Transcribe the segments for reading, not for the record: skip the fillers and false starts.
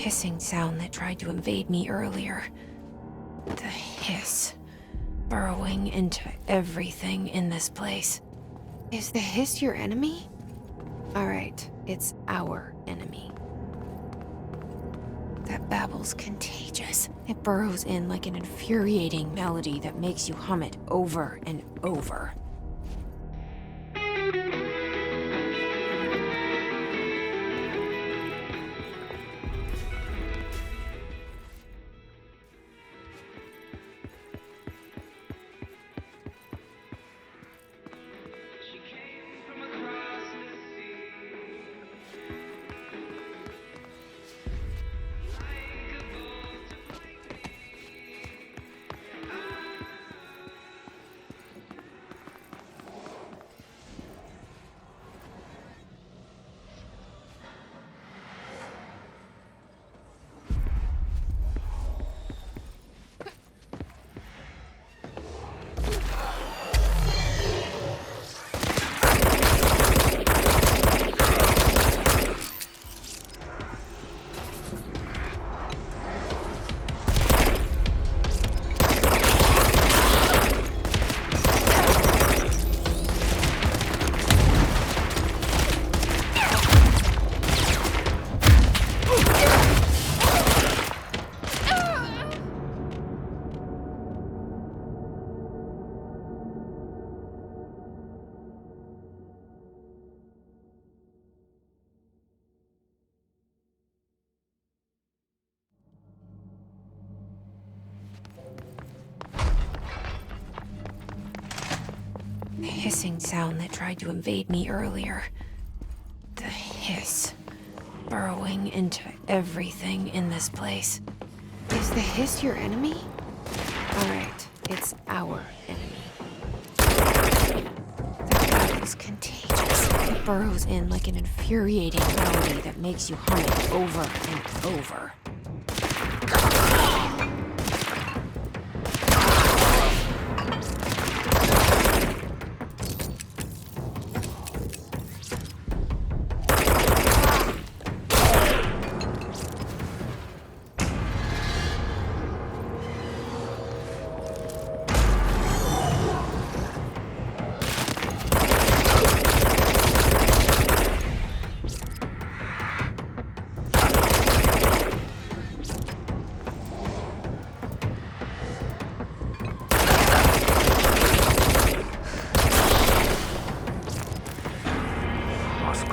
hissing sound that tried to invade me earlier. The hiss, burrowing into everything in this place. Is the hiss your enemy? Alright, it's our enemy. That babble's contagious. It burrows in like an infuriating melody that makes you hum it over and over. The hissing sound that tried to invade me earlier. The hiss, burrowing into everything in this place. Is the hiss your enemy? Alright, it's our enemy. The babble's contagious. It burrows in like an infuriating melody that makes you hum it over and over.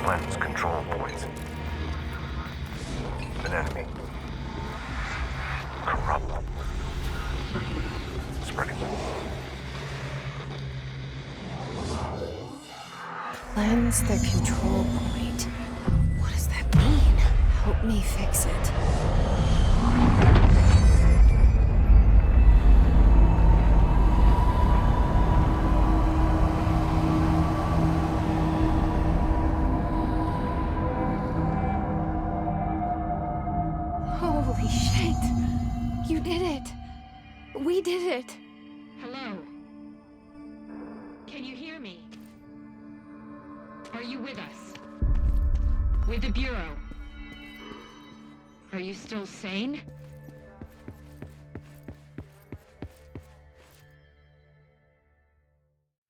Cleanse control points. An enemy. Corrupt. Spreading. Cleanse the control point. What does that mean? Help me fix it. Holy shit! You did it! We did it! Hello? Can you hear me? Are you with us? With the Bureau? Are you still sane?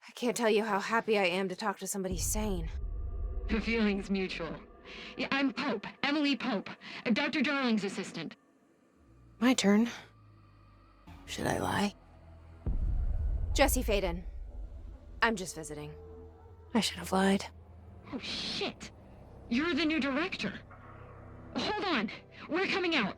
I can't tell you how happy I am to talk to somebody sane. The feeling's mutual. Yeah, I'm Pope, Emily Pope, Dr. Darling's assistant. My turn. Should I lie? Jesse Faden. I'm just visiting. I should have lied. Oh, shit. You're the new director. Hold on. We're coming out.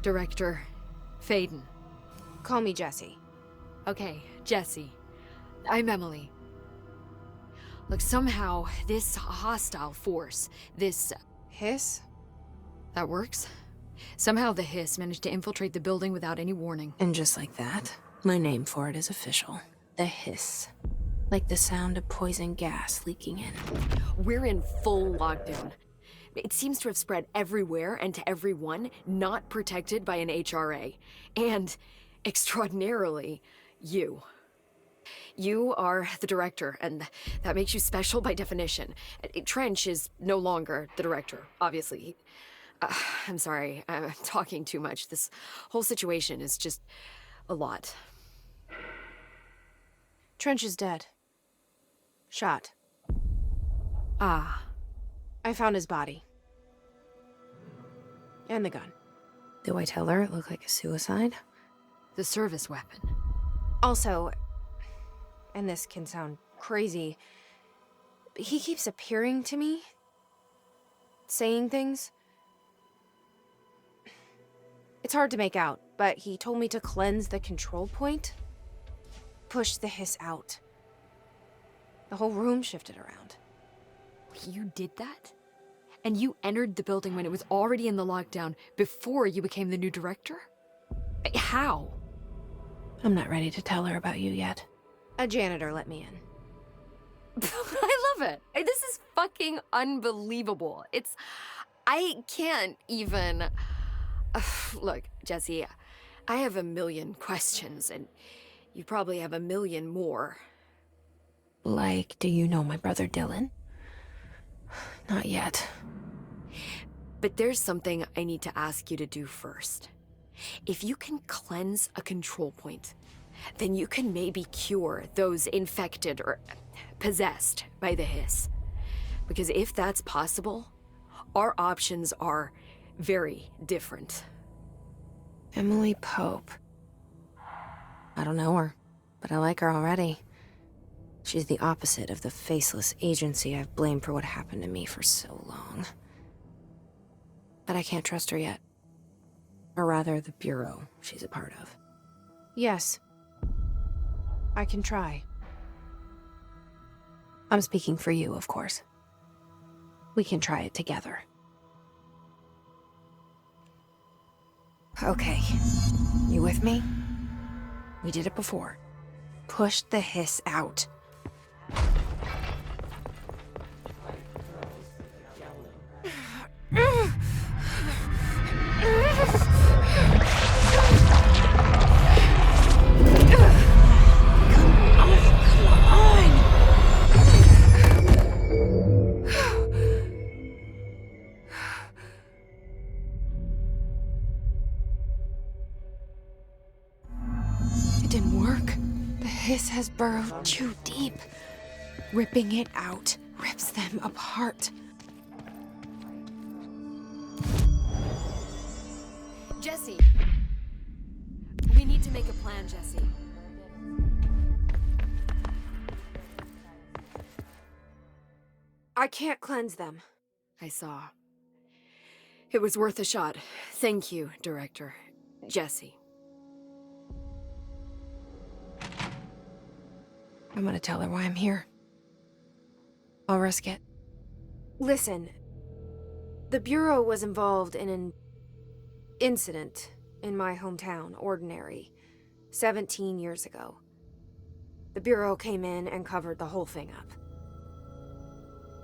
Director Faden. Call me Jesse. Okay, Jesse. I'm Emily. Look, somehow, this hostile force, this... Hiss? that works? Somehow the hiss managed to infiltrate the building without any warning. And just like that, my name for it is official. The hiss. Like the sound of poison gas leaking in. We're in full lockdown. It seems to have spread everywhere and to everyone not protected by an HRA. And extraordinarily you. You are the director, and that makes you special by definition. Trench is no longer the director, obviously. I'm sorry, I'm talking too much. This whole situation is just a lot. Trench is dead. Shot. Ah, I found his body. And the gun. Do I tell her it looked like a suicide? the service weapon. Also, and this can sound crazy, but he keeps appearing to me, saying things. It's hard to make out, but he told me to cleanse the control point, push the hiss out. The whole room shifted around. You did that? And you entered the building when it was already in the lockdown before you became the new director? How? I'm not ready to tell her about you yet. A janitor let me in. I love it. This is fucking unbelievable. I can't even... Look, Jesse, I have a million questions, and you probably have a million more. Like, do you know my brother Dylan? Not yet. But there's something I need to ask you to do first. If you can cleanse a control point, then you can maybe cure those infected or possessed by the hiss. Because if that's possible, our options are very different. Emily Pope. I don't know her, but I like her already. She's the opposite of the faceless agency I've blamed for what happened to me for so long. But I can't trust her yet. Or rather, the Bureau she's a part of. Yes. I can try. I'm speaking for you, of course. We can try it together. Okay. You with me? We did it before. Push the hiss out. It didn't work. The hiss has burrowed too deep. Ripping it out rips them apart. Jesse! We need to make a plan, Jesse. I can't cleanse them. I saw. It was worth a shot. Thank you, Director. Jesse. I'm gonna tell her why I'm here. I'll risk it. Listen, the Bureau was involved in an incident in my hometown, Ordinary, 17 years ago. The Bureau came in and covered the whole thing up.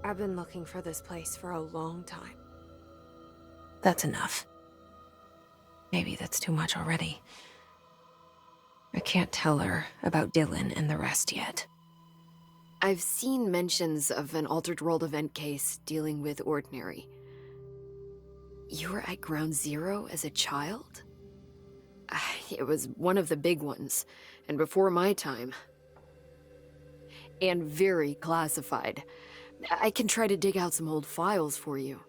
I've been looking for this place for a long time. That's enough. Maybe that's too much already. I can't tell her about Dylan and the rest yet. I've seen mentions of an Altered World event case dealing with Ordinary. You were at Ground Zero as a child? It was one of the big ones, and before my time. And very classified. I can try to dig out some old files for you.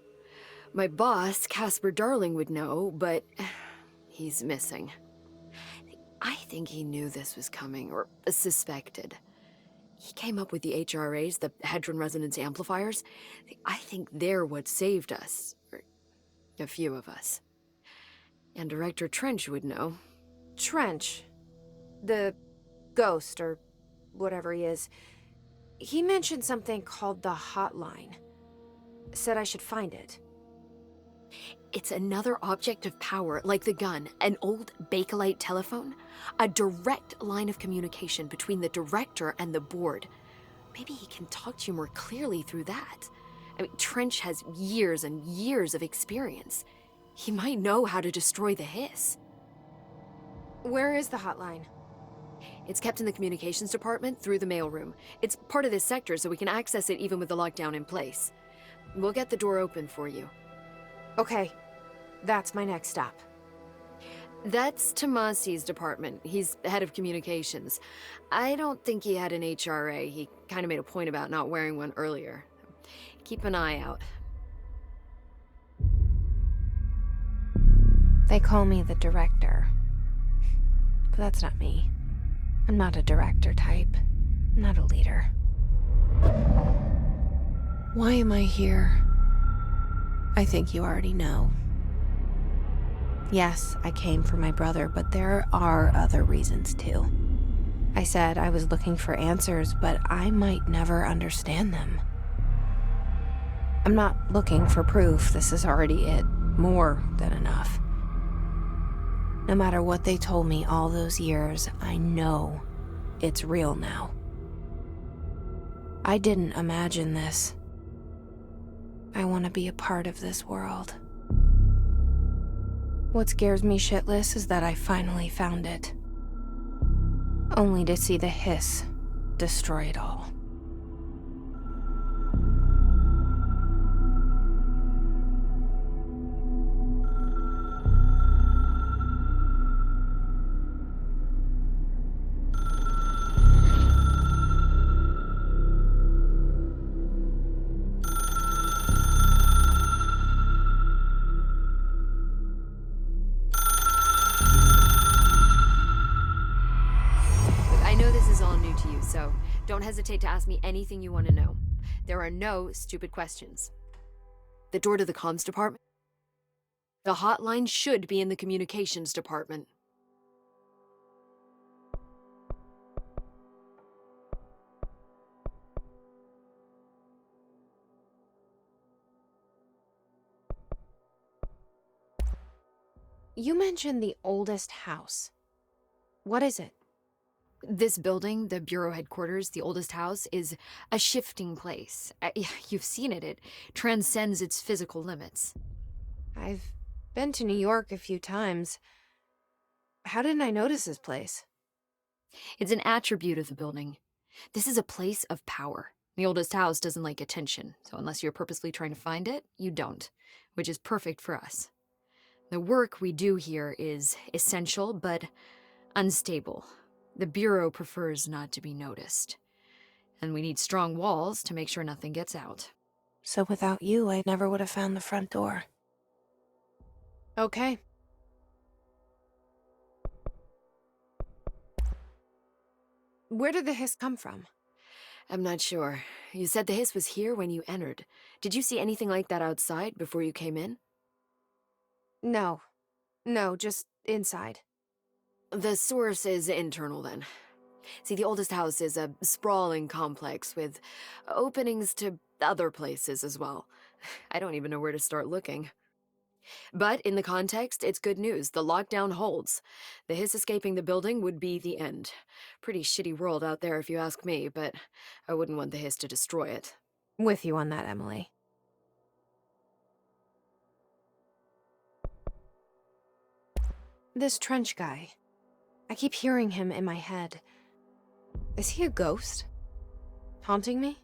My boss, Casper Darling, would know, but he's missing. I think he knew this was coming, or suspected. He came up with the HRAs, the Hadron Resonance Amplifiers. I think they're what saved us. Or a few of us. And Director Trench would know. Trench, the ghost, or whatever he is, he mentioned something called the Hotline. Said I should find it. It's another object of power, like the gun, an old Bakelite telephone. A direct line of communication between the director and the board. Maybe he can talk to you more clearly through that. I mean, Trench has years and years of experience. He might know how to destroy the hiss. Where is the hotline? It's kept in the communications department through the mailroom. It's part of this sector, so we can access it even with the lockdown in place. We'll get the door open for you. Okay, that's my next stop. That's Tomasi's department. He's head of communications. I don't think he had an HRA. He kind of made a point about not wearing one earlier. Keep an eye out. They call me the director. But that's not me. I'm not a director type. I'm not a leader. Why am I here? I think you already know. Yes, I came for my brother, but there are other reasons too. I said I was looking for answers, but I might never understand them. I'm not looking for proof. This is already it. More than enough. No matter what they told me all those years, I know it's real now. I didn't imagine this. I want to be a part of this world. What scares me shitless is that I finally found it. Only to see the hiss destroy it all. I know this is all new to you, so don't hesitate to ask me anything you want to know. There are no stupid questions. The door to the comms department? The hotline should be in the communications department. You mentioned the oldest house. What is it? This building, the Bureau headquarters, the oldest house, is a shifting place. You've seen it. It transcends its physical limits. I've been to New York a few times. How didn't I notice this place? It's an attribute of the building. This is a place of power. The oldest house doesn't like attention, so unless you're purposely trying to find it, you don't, which is perfect for us. The work we do here is essential, but unstable. The Bureau prefers not to be noticed. And we need strong walls to make sure nothing gets out. So without you, I never would have found the front door. Okay. Where did the hiss come from? I'm not sure. You said the hiss was here when you entered. Did you see anything like that outside before you came in? No. No, just inside. The source is internal, then. See, the oldest house is a sprawling complex with openings to other places as well. I don't even know where to start looking. But in the context, it's good news. The lockdown holds. The hiss escaping the building would be the end. Pretty shitty world out there if you ask me, but I wouldn't want the hiss to destroy it. With you on that, Emily. This Trench guy. I keep hearing him in my head. Is he a ghost? Haunting me?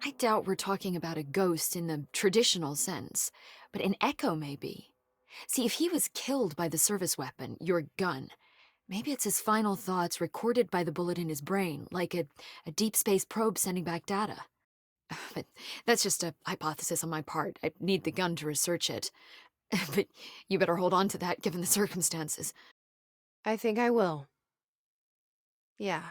I doubt we're talking about a ghost in the traditional sense, but an echo maybe. See, if he was killed by the service weapon, your gun, maybe it's his final thoughts recorded by the bullet in his brain, like a deep space probe sending back data. But that's just a hypothesis on my part. I need the gun to research it. But you better hold on to that given the circumstances. I think I will. Yeah.